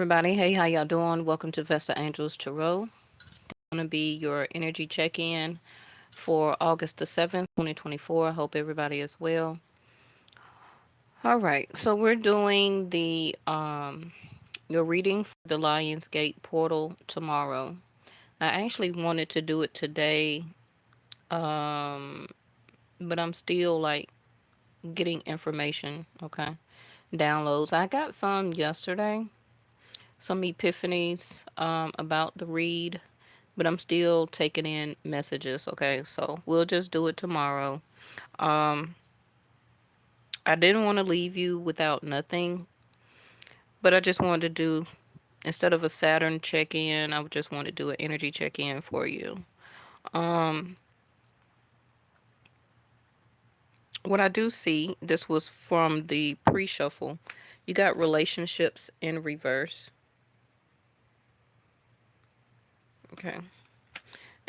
everybody. Hey, how y'all doing? Welcome to Vesta Angels Tarot. Going to be your energy check-in for August the 7th, 2024. I hope everybody is well. All right. So we're doing the your reading for the Lions Gate portal tomorrow. I actually wanted to do it today, um but I'm still like getting information, okay? Downloads. I got some yesterday, some epiphanies about the read, but I'm still taking in messages, okay? So we'll just do it tomorrow. Um, I didn't want to leave you without nothing, but I just wanted to do, instead of a Saturn check in, I would just want to do an energy check in for you. Um, what I do see, this was from the pre shuffle. You got relationships in reverse, okay?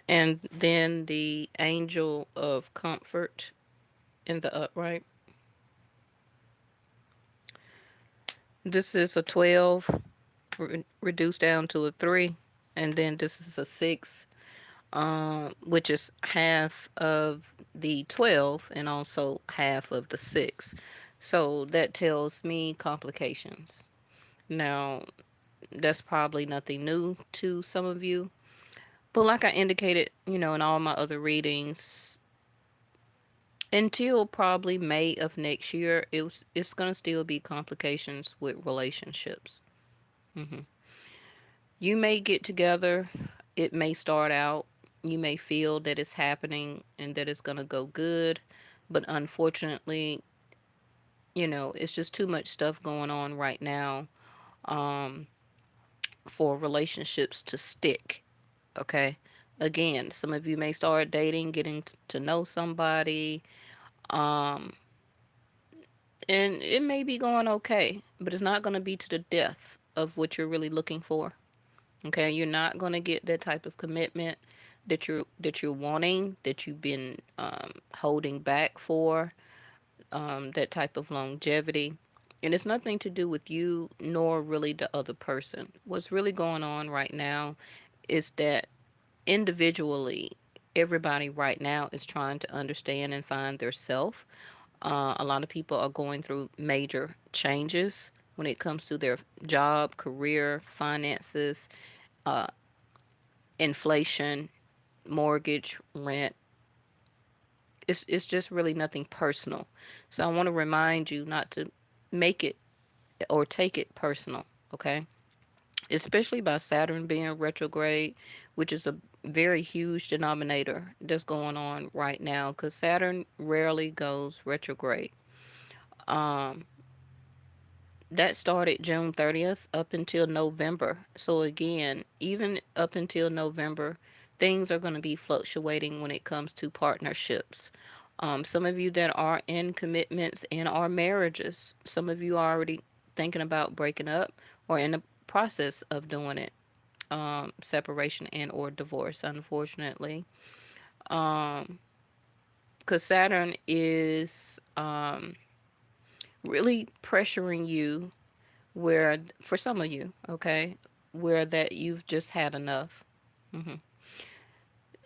And then the angel of comfort in the upright. This is a 12 reduced down to a 3, and then this is a 6, which is half of the 12 and also half of the 6. So that tells me complications. Now, that's probably nothing new to some of you, but like I indicated, in all my other readings, until probably May of next year, it's going to still be complications with relationships. hmm You may get together, it may start out, you may feel that it's happening and that it's going to go good, but unfortunately, it's just too much stuff going on right now, um, for relationships to stick. Okay. Again, some of you may start dating, getting to know somebody, um, and it may be going okay, but it's not going to be to the death of what you're really looking for. Okay, you're not going to get that type of commitment that you're wanting, that you've been holding back for, that type of longevity. And it's nothing to do with you nor really the other person. What's really going on right now is that individually, everybody right now is trying to understand and find their self. A lot of people are going through major changes when it comes to their job, career, finances, uh, inflation, mortgage, rent. It's just really nothing personal. So I want to remind you not to make it or take it personal, okay? Especially by Saturn being retrograde, which is a very huge denominator that's going on right now, because Saturn rarely goes retrograde. Um, that started June 30th up until November. So again, even up until November, things are going to be fluctuating when it comes to partnerships. Some of you that are in commitments and are marriages, some of you are already thinking about breaking up or in the process of doing it. Separation and or divorce, unfortunately. Um, because Saturn is really pressuring you where, for some of you, okay, where that you've just had enough. hmm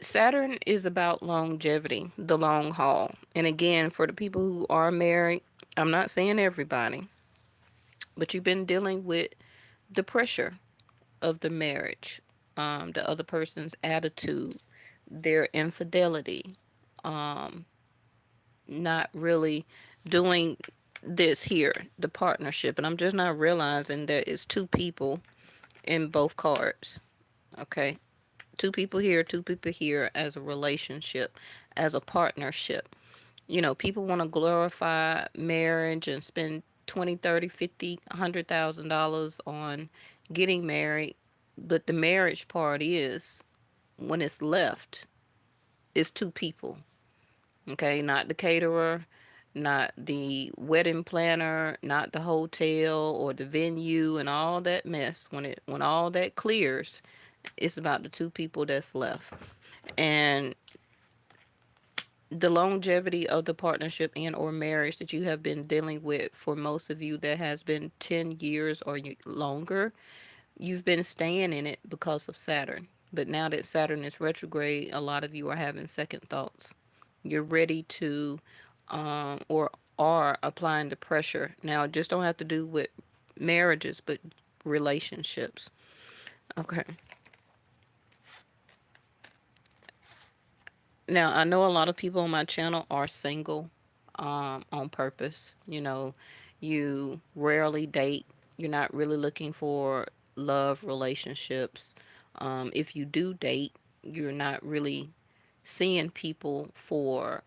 Saturn is about longevity, the long haul. And again, for the people who are married, I'm not saying everybody, but you've been dealing with the pressure of the marriage, the other person's attitude, their infidelity, um, not really doing this here, the partnership. And I'm just not realizing that it's two people in both cards. Okay. Two people here, two people here as a relationship, as a partnership. People want to glorify marriage and spend 20, 30, 50, $100,000 on getting married. But the marriage part is when it's left, it's two people. Okay. Not the caterer, not the wedding planner, not the hotel or the venue and all that mess. When all that clears, it's about the two people that's left. And the longevity of the partnership and or marriage that you have been dealing with, for most of you that has been 10 years or longer, You've been staying in it because of Saturn. But now that Saturn is retrograde, a lot of you are having second thoughts. You're ready to, or are applying the pressure. Now, it just don't have to do with marriages, but relationships. Okay. Now, I know a lot of people on my channel are single on purpose. You rarely date. You're not really looking for love relationships. If you do date, you're not really seeing people for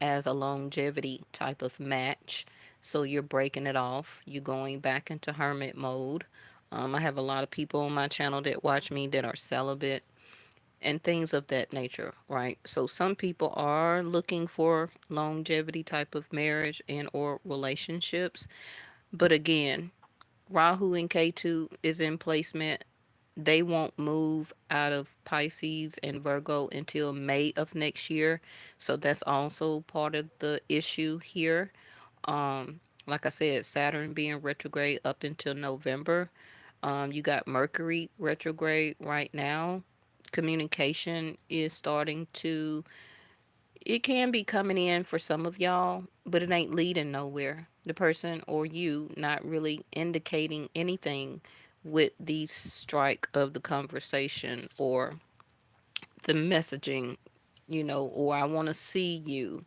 as a longevity type of match. So you're breaking it off. You're going back into hermit mode. I have a lot of people on my channel that watch me that are celibate and things of that nature, right? So some people are looking for longevity type of marriage and or relationships, but again, Rahu and Ketu is in placement. They won't move out of Pisces and Virgo until May of next year. So that's also part of the issue here. Like I said, Saturn being retrograde up until November. You got Mercury retrograde right now. Communication is starting to, it can be coming in for some of y'all, but it ain't leading nowhere. The person or you not really indicating anything with the strike of the conversation or the messaging, or I want to see you,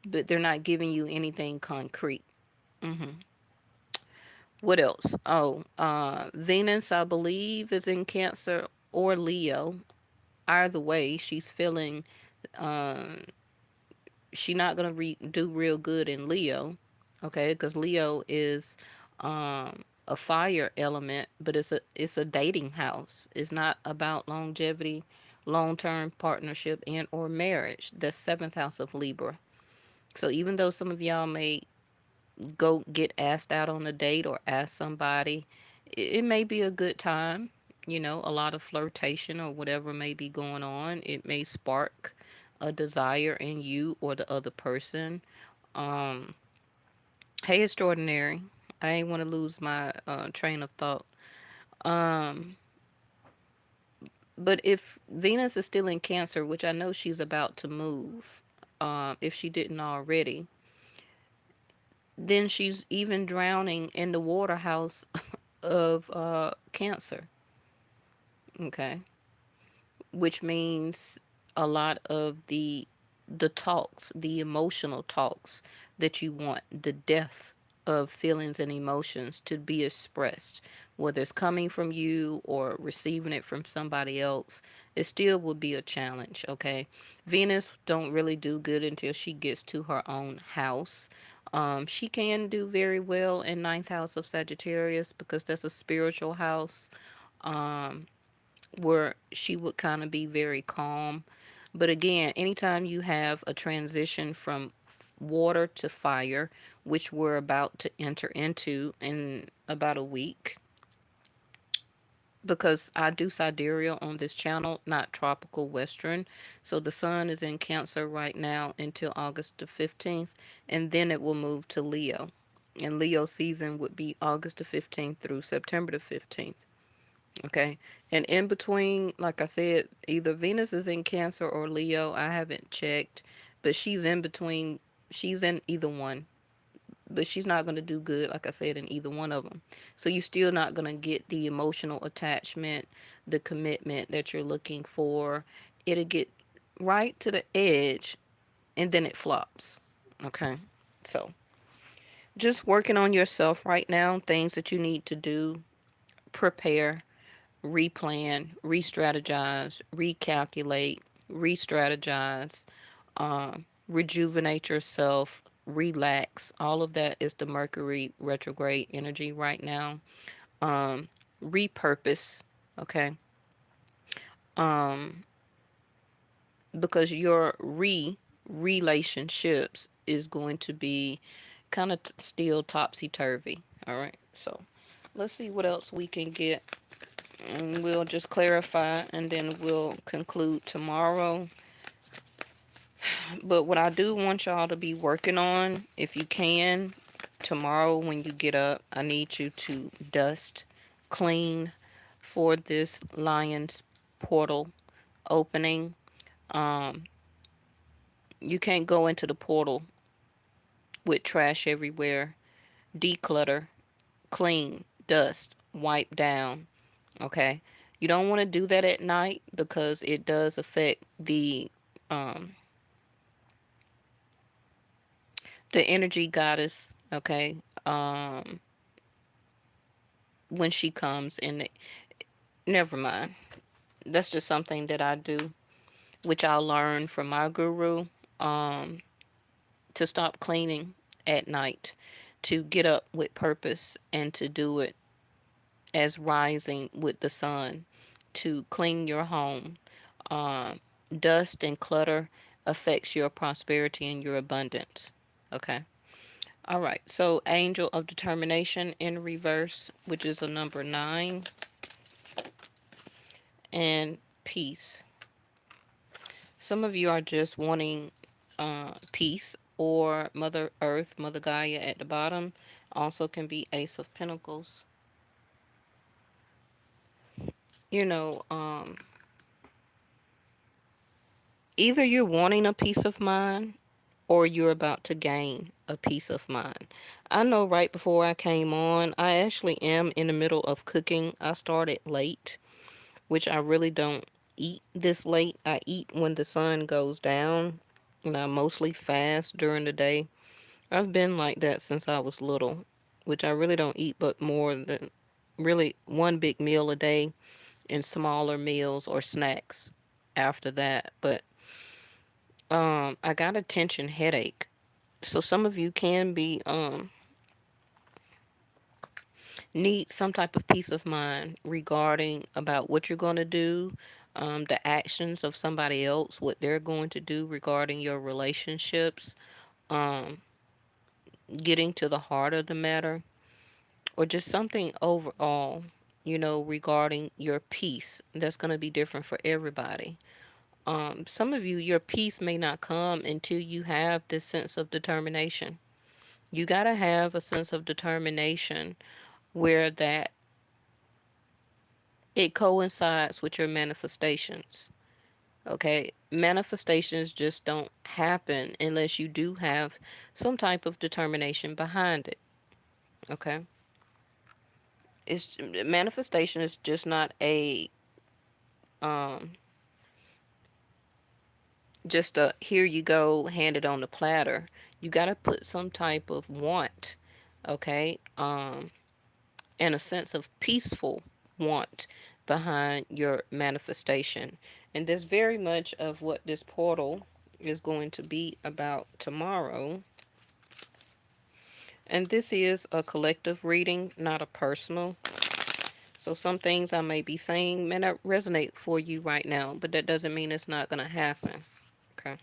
but they're not giving you anything concrete. What else? Oh, Venus, I believe, is in Cancer or Leo. Either way, she's feeling she not gonna do real good in Leo, okay? Because Leo is a fire element, but it's a dating house. It's not about longevity, long term partnership, and or marriage. The seventh house of Libra. So even though some of y'all may go get asked out on a date or ask somebody, it may be a good time. A lot of flirtation or whatever may be going on. It may spark a desire in you or the other person. Um, hey, extraordinary. I ain't want to lose my train of thought. Um, but if Venus is still in Cancer, which I know she's about to move, if she didn't already, then she's even drowning in the water house of Cancer. Okay, which means a lot of the talks, the emotional talks that you want, the depth of feelings and emotions to be expressed, whether it's coming from you or receiving it from somebody else, it still will be a challenge. Okay, Venus don't really do good until she gets to her own house. She can do very well in ninth house of Sagittarius because that's a spiritual house. Um, where she would kind of be very calm. But again, anytime you have a transition from water to fire, which we're about to enter into in about a week, because I do sidereal on this channel, not tropical western. So the sun is in Cancer right now until August the 15th, and then it will move to Leo. And Leo season would be August the 15th through September the 15th. Okay. And in between, like I said, either Venus is in Cancer or Leo. I haven't checked, but she's in between. She's in either one, but she's not going to do good, like I said, in either one of them. So you're still not going to get the emotional attachment, the commitment that you're looking for. It'll get right to the edge and then it flops. Okay. So just working on yourself right now, things that you need to do, prepare, replan, re-strategize, recalculate, re-strategize, rejuvenate yourself, relax. All of that is the Mercury retrograde energy right now. Repurpose, okay? Um, because your relationships is going to be kind of still topsy turvy. All right, so let's see what else we can get, and we'll just clarify and then we'll conclude tomorrow. But what I do want y'all to be working on, if you can, tomorrow when you get up, I need you to dust, clean, for this lion's portal opening. Um, you can't go into the portal with trash everywhere. Declutter, clean, dust, wipe down. Okay. You don't want to do that at night because it does affect um the energy goddess, okay? Um when she comes in, never mind. That's just something that I do, which I learned from my guru, um to stop cleaning at night, to get up with purpose and to do it as rising with the sun, to clean your home. Um, Dust and clutter affects your prosperity and your abundance. Okay. All right. So, Angel of Determination in reverse, which is a number 9, and peace. Some of you are just wanting peace, or Mother Earth, Mother Gaia at the bottom. Also can be Ace of Pentacles. You know, either you're wanting a peace of mind or you're about to gain a peace of mind. I know right before I came on, I actually am in the middle of cooking. I started late, which I really don't eat this late. I eat when the sun goes down, and I mostly fast during the day. I've been like that since I was little, which I really don't eat but more than really one big meal a day and smaller meals or snacks after that. But I got a tension headache. So some of you can be need some type of peace of mind regarding about what you're going to do, the actions of somebody else, what they're going to do regarding your relationships, um, getting to the heart of the matter, or just something overall, regarding your peace. That's going to be different for everybody. Some of you, your peace may not come until you have this sense of determination. You got to have a sense of determination where that it coincides with your manifestations. Okay, manifestations just don't happen unless you do have some type of determination behind it. Okay, it's manifestation is just not a um just a here you go, hand it on the platter. You got to put some type of want, okay, and a sense of peaceful want behind your manifestation. And there's very much of what this portal is going to be about tomorrow. And this is a collective reading, not a personal. So some things I may be saying may not resonate for you right now, but that doesn't mean it's not going to happen. Okay.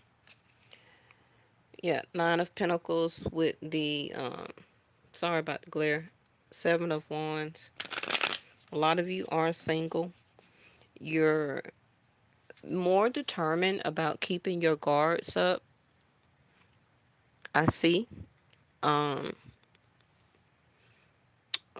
Yeah, Nine of Pentacles with the, sorry about the glare, Seven of Wands. A lot of you are single. You're more determined about keeping your guards up. I see um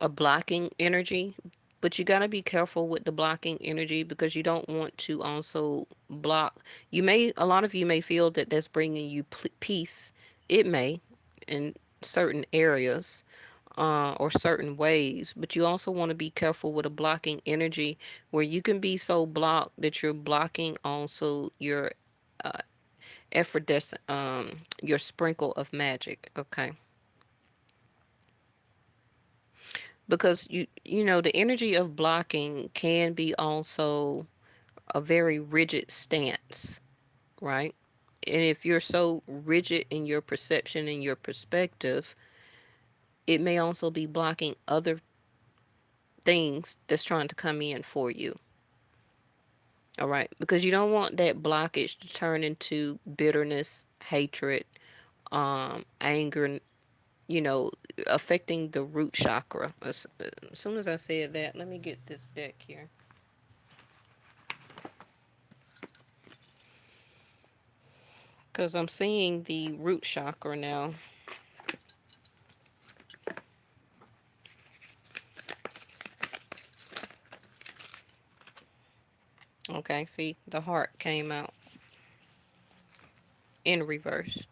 a blocking energy, but you got to be careful with the blocking energy because you don't want to also block. You may, a lot of you may feel that that's bringing you peace. It may in certain areas, or certain ways, but you also want to be careful with a blocking energy where you can be so blocked that you're blocking also your uh, effervescent, your sprinkle of magic. Okay, because the energy of blocking can be also a very rigid stance, right? And if you're so rigid in your perception and your perspective, it may also be blocking other things that's trying to come in for you. All right, because you don't want that blockage to turn into bitterness, hatred, anger, you know, affecting the root chakra. As soon as I said that, let me get this deck here. Because I'm seeing the root chakra now. Okay, see, the heart came out in reverse.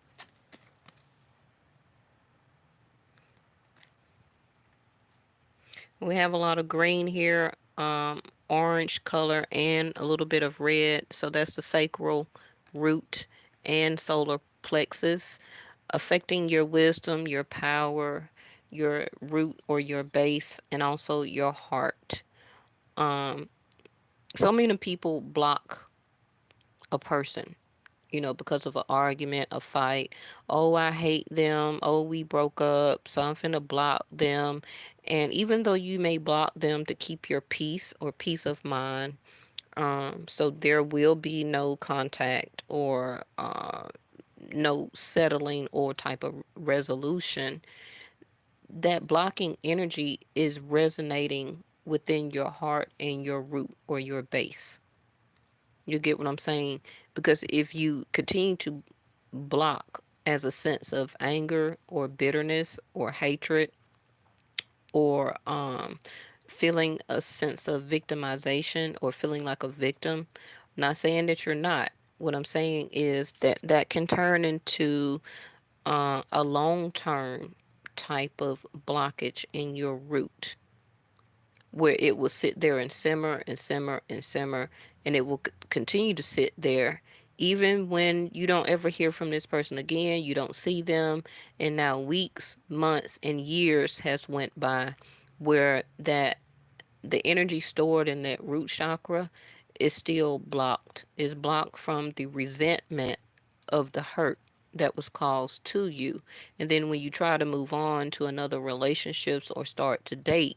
We have a lot of green here, orange color, and a little bit of red. So that's the sacral root and solar plexus, affecting your wisdom, your power, your root or your base, and also your heart. Um, so many people block a person, because of an argument, a fight. Oh, I hate them. Oh, we broke up, so I'm finna block them. And even though you may block them to keep your peace or peace of mind, so there will be no contact or no settling or type of resolution, that blocking energy is resonating within your heart and your root or your base. You get what I'm saying? Because if you continue to block as a sense of anger or bitterness or hatred or feeling a sense of victimization or feeling like a victim, I'm not saying that you're not. What I'm saying is that that can turn into a long term type of blockage in your root where it will sit there and simmer and simmer and simmer, and it will continue to sit there even when you don't ever hear from this person again, you don't see them, and now weeks, months, and years has went by where that the energy stored in that root chakra is still blocked, is blocked from the resentment of the hurt that was caused to you. And then when you try to move on to another relationships or start to date,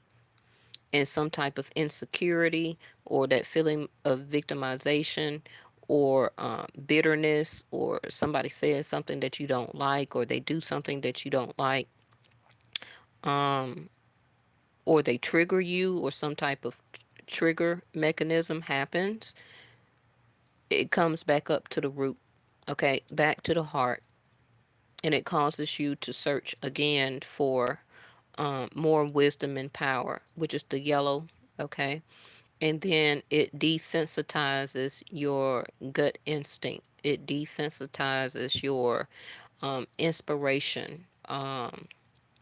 and some type of insecurity or that feeling of victimization or bitterness, or somebody says something that you don't like, or they do something that you don't like, um, or they trigger you, or some type of trigger mechanism happens, it comes back up to the root, okay, back to the heart, and it causes you to search again for more wisdom and power, which is the yellow, okay? And then it desensitizes your gut instinct. It desensitizes your inspiration,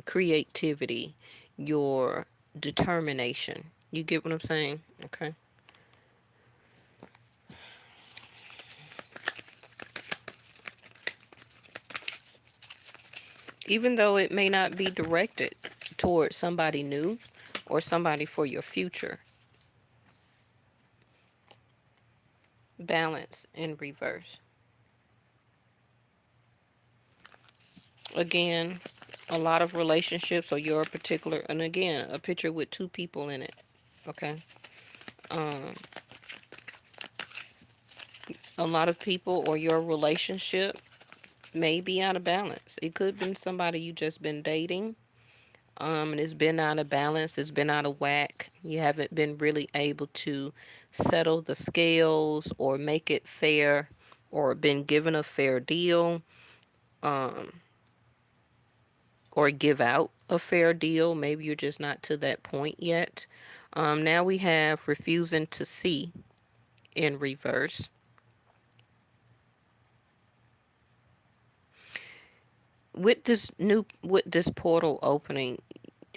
creativity, your determination. You get what I'm saying? Okay. Even though it may not be directed towards somebody new or somebody for your future. Balance in reverse. Again, a lot of relationships or your particular, and again, a picture with two people in it. Okay. Um, a lot of people or your relationship may be out of balance. It could have been somebody you just been dating, and it's been out of balance. It's been out of whack. You haven't been really able to settle the scales or make it fair, or been given a fair deal, um, or give out a fair deal. Maybe you're just not to that point yet. Now we have refusing to see in reverse. With this portal opening,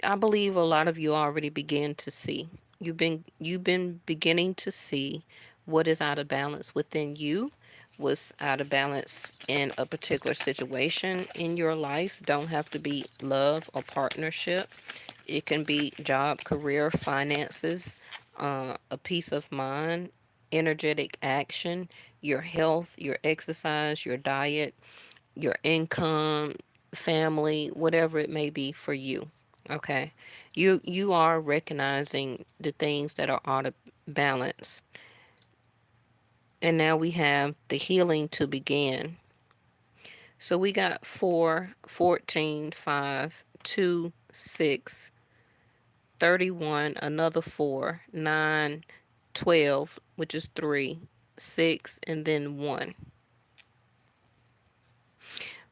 I believe a lot of you already begin to see. You've been beginning to see what is out of balance within you, what's out of balance in a particular situation in your life. Don't have to be love or partnership. It can be job, career, finances, a peace of mind, energetic action, your health, your exercise, your diet, your income, family, whatever it may be for you. Okay. You are recognizing the things that are out of balance. And now we have the healing to begin. So we got 4, 14, 5, 2, 6, 31, another 4, 9, 12, which is 3, 6, and then 1.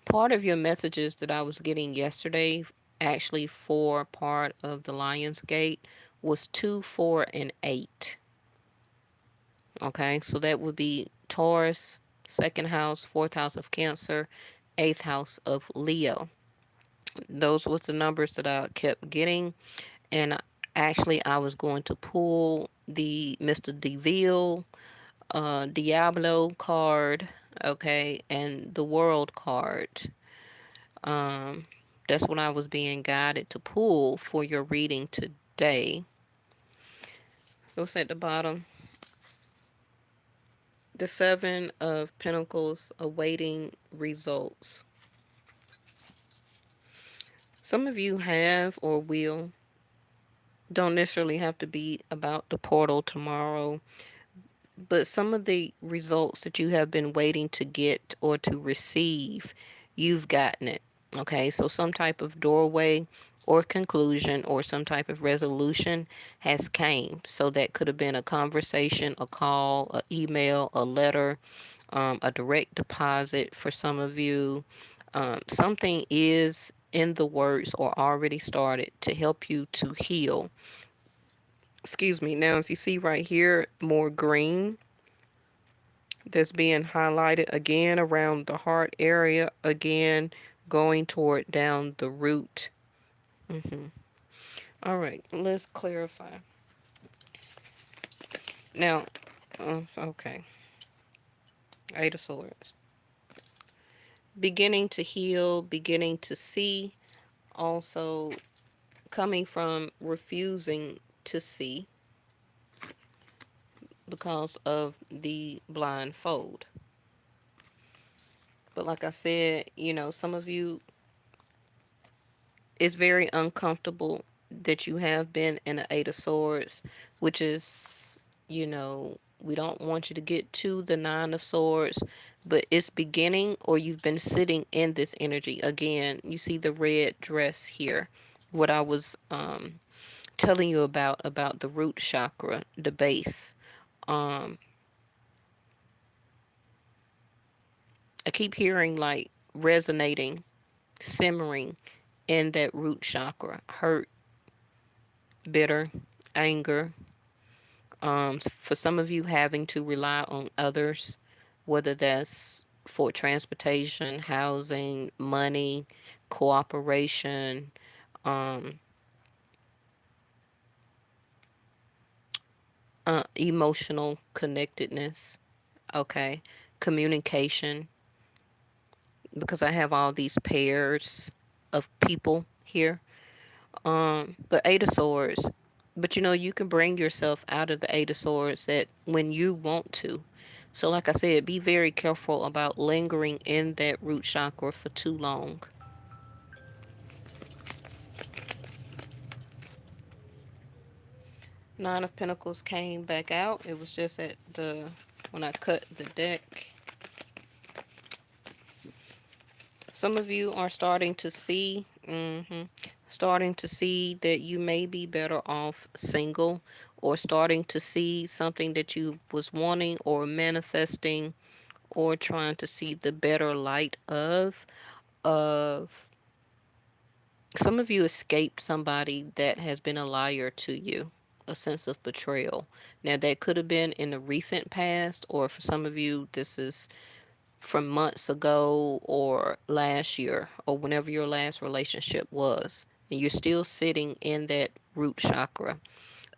Part of your messages that I was getting yesterday, actually for part of the Lions Gate, was 2, 4, and 8. Okay, so that would be Taurus, second house, fourth house of Cancer, eighth house of Leo. Those was the numbers that I kept getting, and actually I was going to pull the Mr. DeVille, Diablo card, okay, and the World card. Um, that's what I was being guided to pull for your reading today. What's at the bottom? The Seven of Pentacles awaiting results. Some of you have or will. Don't necessarily have to be about the portal tomorrow, but some of the results that you have been waiting to get or to receive, you've gotten it. Okay, so some type of doorway or conclusion or some type of resolution has came. So that could have been a conversation, a call, an email, a letter, a direct deposit for some of you. Something is in the works or already started to help you to heal. Excuse me. Now, if you see right here, more green that's being highlighted again around the heart area, again going toward down the root. All right, let's clarify. Now, okay, Eight of Swords. Beginning to heal, beginning to see, also coming from refusing to see because of the blindfold. But like I said, some of you, it's very uncomfortable that you have been in an Eight of Swords, which is, we don't want you to get to the Nine of Swords, but it's beginning or you've been sitting in this energy. Again, you see the red dress here. What I was telling you about the root chakra, the base. Um, I keep hearing like resonating, simmering in that root chakra. Hurt, bitter, anger. For some of you, having to rely on others, whether that's for transportation, housing, money, cooperation, um, emotional connectedness, okay, communication, because I have all these pairs of people here. But Eight of Swords. But you can bring yourself out of the Eight of Swords that when you want to. So like I said, be very careful about lingering in that root chakra for too long. Nine of Pentacles came back out. It was just at when I cut the deck. Some of you are starting to see that you may be better off single, or starting to see something that you was wanting or manifesting or trying to see the better light of some of you escaped somebody that has been a liar to you, a sense of betrayal. Now that could have been in the recent past, or for some of you this is from months ago or last year or whenever your last relationship was, and you're still sitting in that root chakra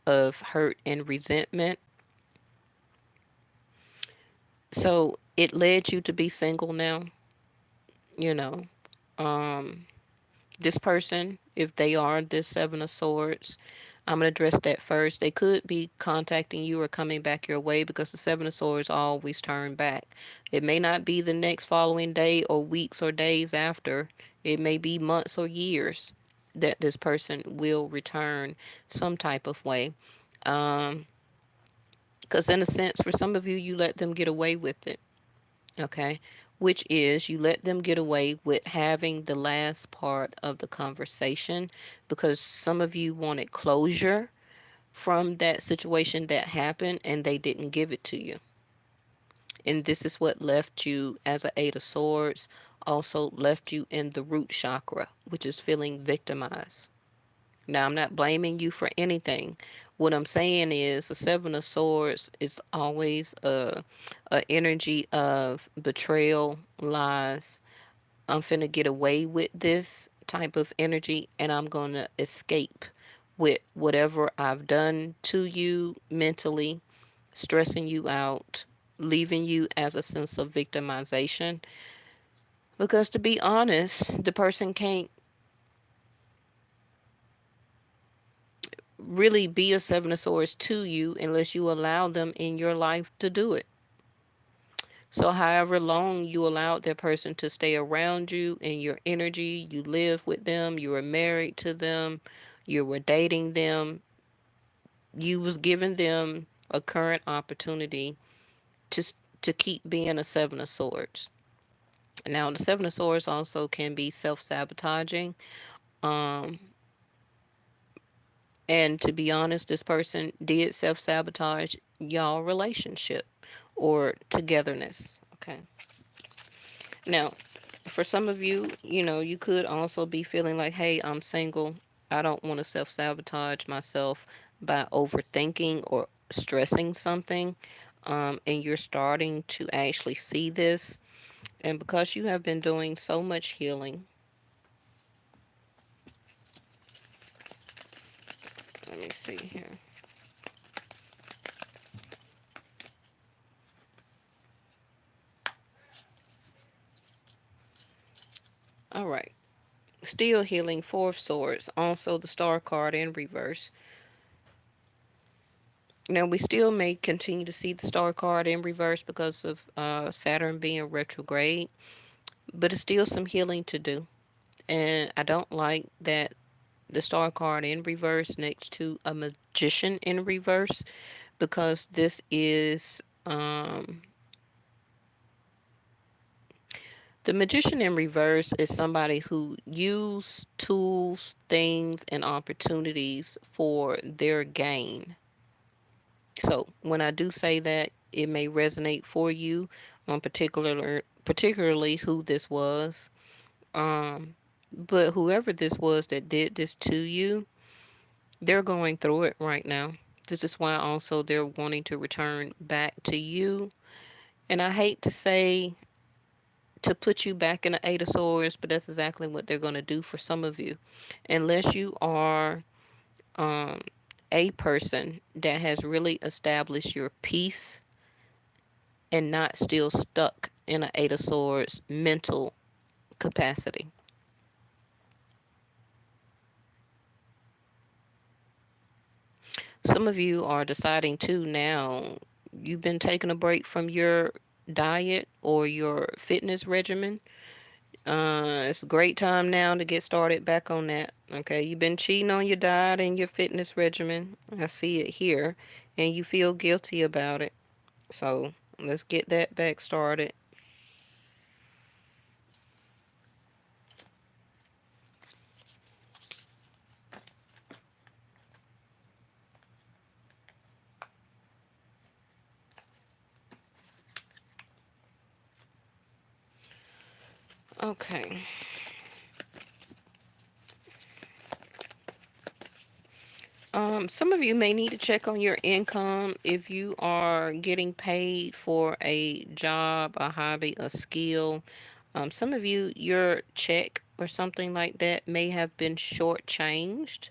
of hurt and resentment. So it led you to be single now. you know um this person, if they are this Seven of Swords, I'm going to address that first. They could be contacting you or coming back your way, because the Seven of Swords always turn back. It may not be the next following day or weeks or days after. It may be months or years that this person will return some type of way. Um, because in a sense, for some of you, you let them get away with it. Okay, which is you let them get away with having the last part of the conversation, because some of you wanted closure from that situation that happened and they didn't give it to you. And this is what left you as a Eight of Swords, also left you in the root chakra, which is feeling victimized. Now, I'm not blaming you for anything. What I'm saying is the Seven of Swords is always a energy of betrayal, lies. I'm finna get away with this type of energy, and I'm gonna escape with whatever I've done to you mentally, stressing you out, leaving you as a sense of victimization. Because to be honest, the person can't really be a Seven of Swords to you unless you allow them in your life to do it. So, however long you allowed that person to stay around you in your energy, you live with them, you were married to them, you were dating them, you was giving them a current opportunity to to keep being a Seven of Swords. Now, the Seven of Swords also can be self-sabotaging. Um, and to be honest, this person did self-sabotage y'all relationship or togetherness. Okay. Now, for some of you, you could also be feeling like, hey, I'm single. I don't want to self sabotage myself by overthinking or stressing something. And you're starting to actually see this. And because you have been doing so much healing, let me see here. All right. Still healing, Four of Swords. Also, the Star card in reverse. Now, we still may continue to see the Star card in reverse because of Saturn being retrograde, but it's still some healing to do. And I don't like that the Star card in reverse next to a Magician in reverse because this is the Magician in reverse is somebody who use tools, things, and opportunities for their gain. So when I do say that, it may resonate for you on particularly who this was. Um, but whoever this was that did this to you, they're going through it right now. This is why also they're wanting to return back to you. And I hate to say to put you back in the Eight of Swords, but that's exactly what they're going to do for some of you. Unless you are um, a person that has really established your peace and not still stuck in an Eight of Swords mental capacity. Some of you are deciding too now, you've been taking a break from your diet or your fitness regimen. It's a great time now to get started back on that. Okay, you've been cheating on your diet and your fitness regimen. I see it here, and you feel guilty about it. So let's get that back started. Okay. Some of you may need to check on your income if you are getting paid for a job, a hobby, a skill. Some of you, your check or something like that may have been shortchanged,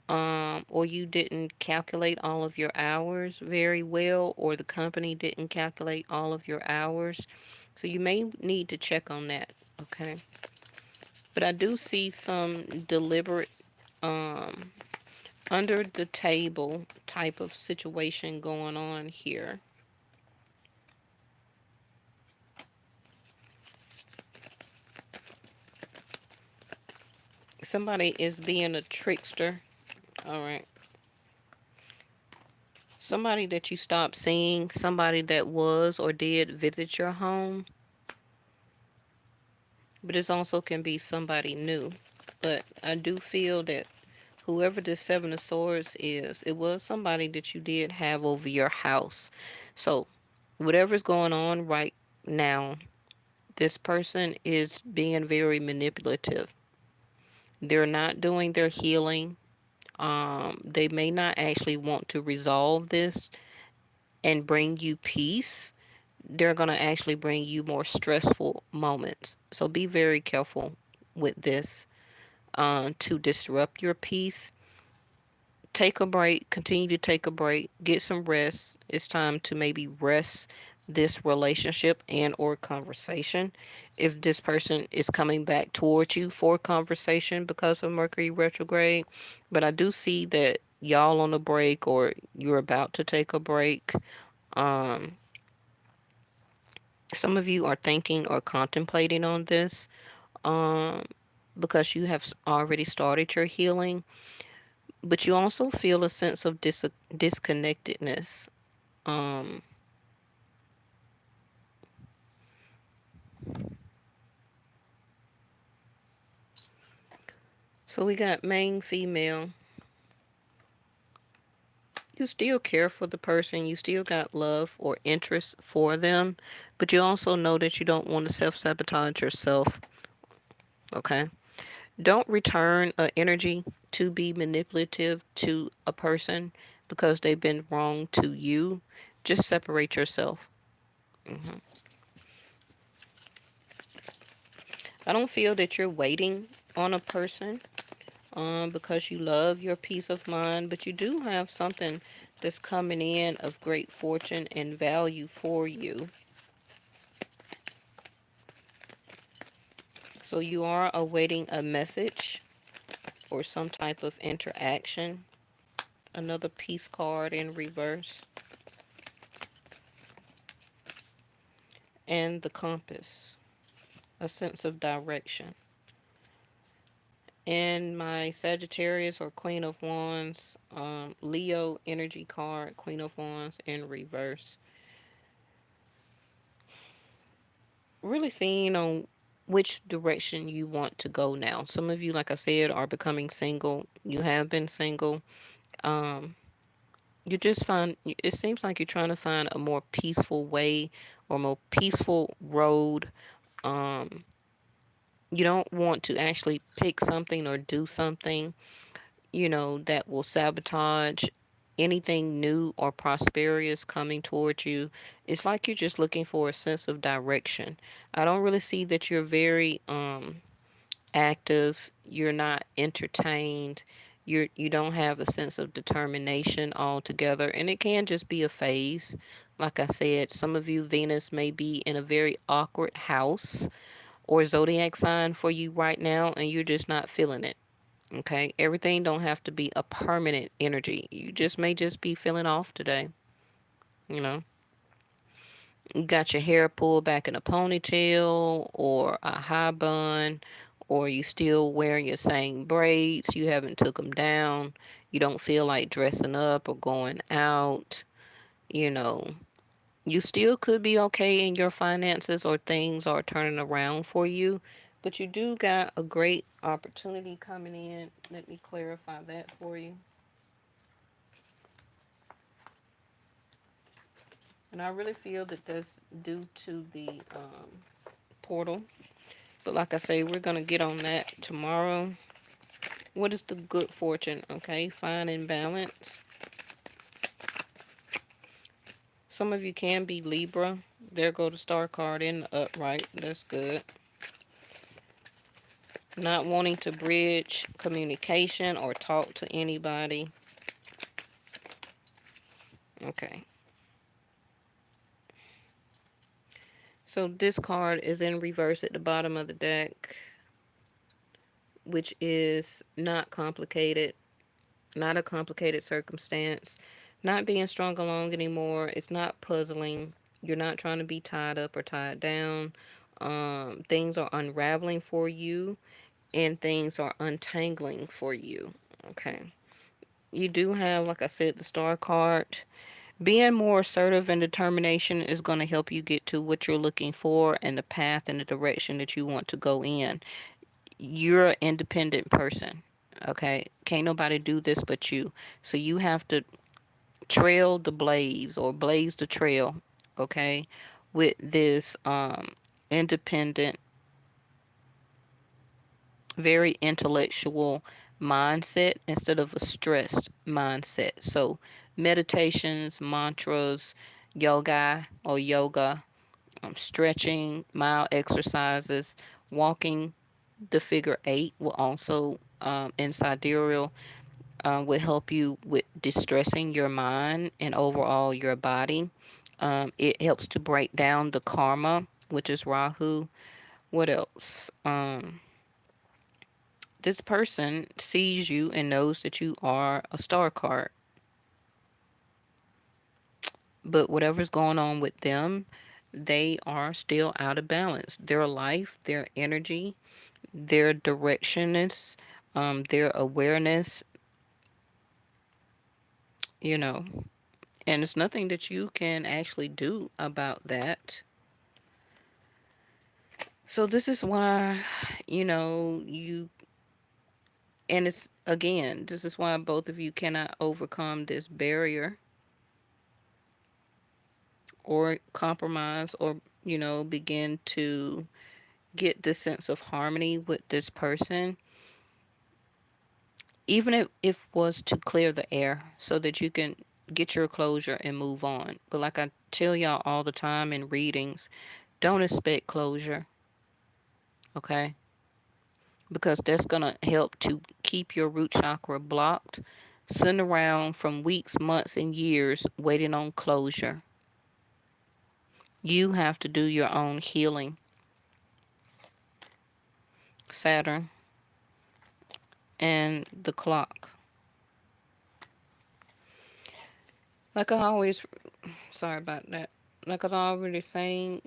or you didn't calculate all of your hours very well, or the company didn't calculate all of your hours. So you may need to check on that. Okay. But I do see some deliberate, um, under the table type of situation going on here. Somebody is being a trickster. All right. Somebody that you stopped seeing, somebody that was or did visit your home, but it also can be somebody new. But I do feel that whoever this Seven of Swords is, it was somebody that you did have over your house. So, whatever's going on right now, this person is being very manipulative. They're not doing their healing. They may not actually want to resolve this and bring you peace. They're going to actually bring you more stressful moments. So be very careful with this to disrupt your peace. Take a break, continue to take a break, get some rest. It's time to maybe rest this relationship and or conversation if this person is coming back towards you for conversation because of Mercury retrograde. But I do see that y'all on a break or you're about to take a break. um some of you are thinking or contemplating on this um because you have already started your healing, but you also feel a sense of disconnectedness. Um, so we got main female. You still care for the person, you still got love or interest for them, but you also know that you don't want to self sabotage yourself. Okay. Don't return energy to be manipulative to a person because they've been wrong to you. Just separate yourself. hmm I don't feel that you're waiting on a person because you love your peace of mind, but you do have something that's coming in of great fortune and value for you. So you are awaiting a message or some type of interaction. Another peace card in reverse. And the compass, a sense of direction. And my Sagittarius or Queen of Wands, Leo energy card, Queen of Wands in reverse. Really seeing on which direction you want to go now. Some of you, like I said, are becoming single. You have been single. Um, you just find it seems like you're trying to find a more peaceful way or more peaceful road. Um, you don't want to actually pick something or do something, that will sabotage anything new or prosperous coming towards you. It's like you're just looking for a sense of direction. I don't really see that you're very active. You're not entertained. You don't have a sense of determination altogether, and it can just be a phase. Like I said, some of you Venus may be in a very awkward house or zodiac sign for you right now, and you're just not feeling it. Okay, everything don't have to be a permanent energy. You just may just be feeling off today. You know, you got your hair pulled back in a ponytail or a high bun, or you still wearing your same braids. You haven't took them down. You don't feel like dressing up or going out. You know, you still could be okay in your finances or things are turning around for you, but you do got a great opportunity coming in. Let me clarify that for you. And I really feel that that's due to the portal. But like I say, we're going to get on that tomorrow. What is the good fortune? Okay, fine and balance. Some of you can be Libra. There go the star card in the upright. That's good. Not wanting to bridge communication or talk to anybody. Okay. So this card is in reverse at the bottom of the deck, which is not complicated, not a complicated circumstance, not being strung along anymore. It's not puzzling. You're not trying to be tied up or tied down. Things are unraveling for you and things are untangling for you. Okay. You do have, like I said, the star card. Being more assertive and determination is going to help you get to what you're looking for and the path and the direction that you want to go in. You're an independent person. Okay. Can't nobody do this but you. So you have to trail the blaze or blaze the trail. Okay. With this independent, very intellectual mindset instead of a stressed mindset. So, meditations, mantras, yoga, stretching, mild exercises, walking the figure eight will also, in sidereal, will help you with distressing your mind and overall your body. It helps to break down the karma, which is Rahu. What else? This person sees you and knows that you are a star card, but whatever's going on with them, they are still out of balance. Their life, their energy, their directionness, their awareness, you know, and it's nothing that you can actually do about that. So this is why, you, and it's again, this is why both of you cannot overcome this barrier or compromise or, begin to get this sense of harmony with this person, even if was to clear the air so that you can get your closure and move on. But like I tell y'all all the time in readings, don't expect closure, okay? Because that's going to help to keep your root chakra blocked, sitting around from weeks, months, and years waiting on closure. You have to do your own healing. Saturn and the clock. Like I always, sorry about that. Like I was already saying,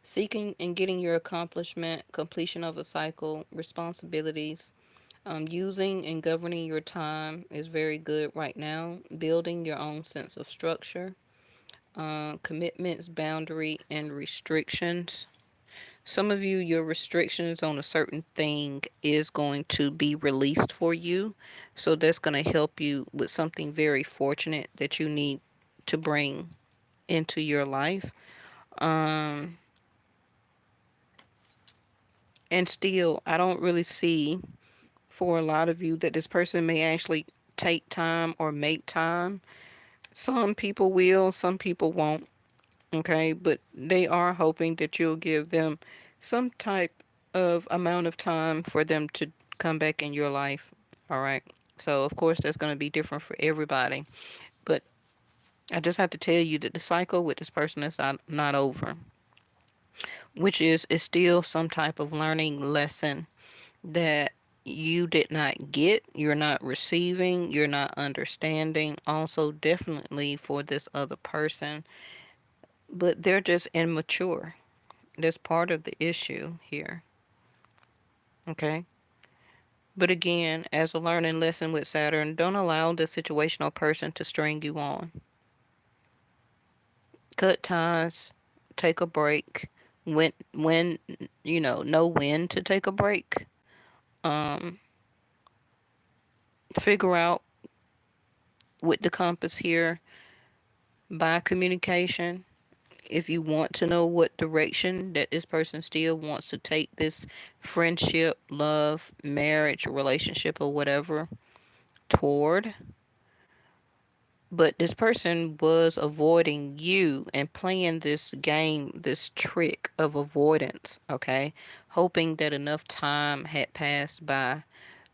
seeking and getting your accomplishment, completion of a cycle, responsibilities, using and governing your time is very good right now. Building your own sense of structure, commitments, boundary, and restrictions. Some of you, your restrictions on a certain thing is going to be released for you. So that's going to help you with something very fortunate that you need to bring into your life. Um, and still, I don't really see for a lot of you that this person may actually take time or make time. Some people will, some people won't. Okay, but they are hoping that you'll give them some type of amount of time for them to come back in your life. All right. So, of course, that's going to be different for everybody. But I just have to tell you that the cycle with this person is not over, which is still some type of learning lesson that you did not get, you're not receiving, you're not understanding. Also, definitely for this other person, but they're just immature. That's part of the issue here. Okay. But again, as a learning lesson with Saturn, don't allow the situational person to string you on. Cut ties, take a break. When know when to take a break. Um, Figure out with the compass here by communication. If you want to know what direction that this person still wants to take this friendship, love, marriage, relationship, or whatever toward, but this person was avoiding you and playing this game, this trick of avoidance, okay? Hoping that enough time had passed by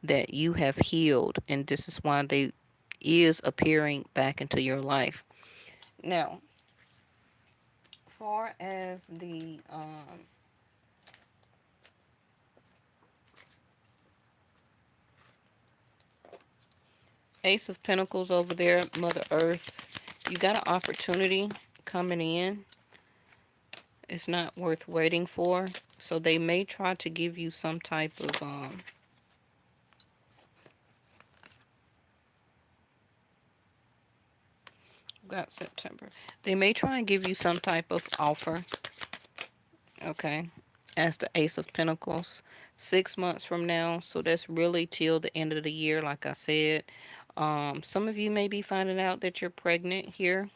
that you have healed, and this is why they is appearing back into your life. Now, far as the Ace of Pentacles over there, Mother Earth, you got an opportunity coming in. It's not worth waiting for. So they may try to give you some type of got September. They may try and give you some type of offer. Okay. As the Ace of Pentacles. 6 months from now. So that's really till the end of the year, like I said. Some of you may be finding out that you're pregnant here.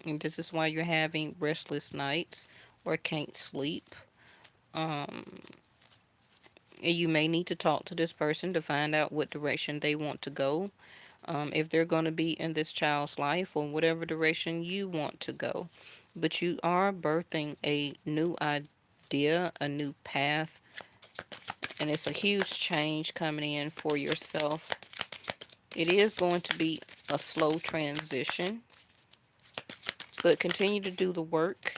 And this is why you're having restless nights or can't sleep. Um, And you may need to talk to this person to find out what direction they want to go. If they're going to be in this child's life or whatever direction you want to go. But you are birthing a new idea, a new path, and it's a huge change coming in for yourself. It is going to be a slow transition, but continue to do the work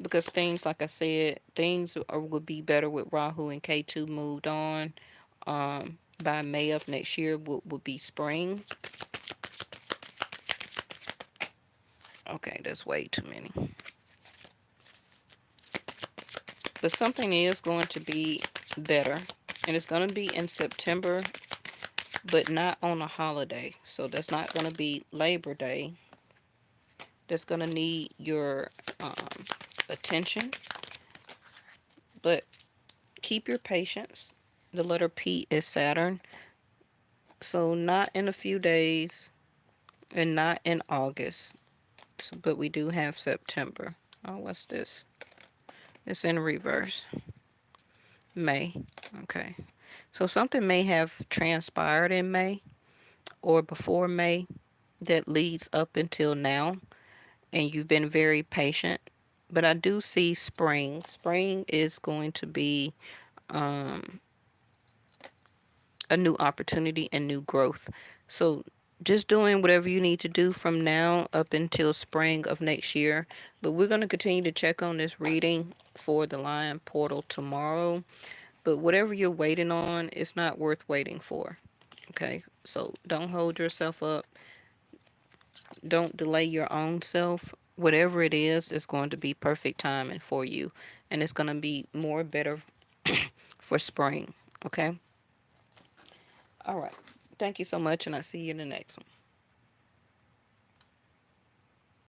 because things, like I said, things will be better with Rahu and K2 moved on. By May of next year will be spring. Okay, that's way too many. But something is going to be better, and it's going to be in September, but not on a holiday. So that's not going to be Labor Day. That's going to need your attention, but keep your patience. The letter P is Saturn. So not in a few days and not in August. So, but we do have September. Oh, what's this? It's in reverse. May. Okay. So something may have transpired in May or before May that leads up until now, and you've been very patient. But I do see spring. Spring is going to be a new opportunity and new growth. So just doing whatever you need to do from now up until spring of next year. But we're going to continue to check on this reading for the Lion Portal tomorrow. But whatever you're waiting on, it's not worth waiting for. Okay? So don't hold yourself up. Don't delay your own self. Whatever it is going to be perfect timing for you. And it's going to be more better for spring. Okay? All right. Thank you so much, and I'll see you in the next one.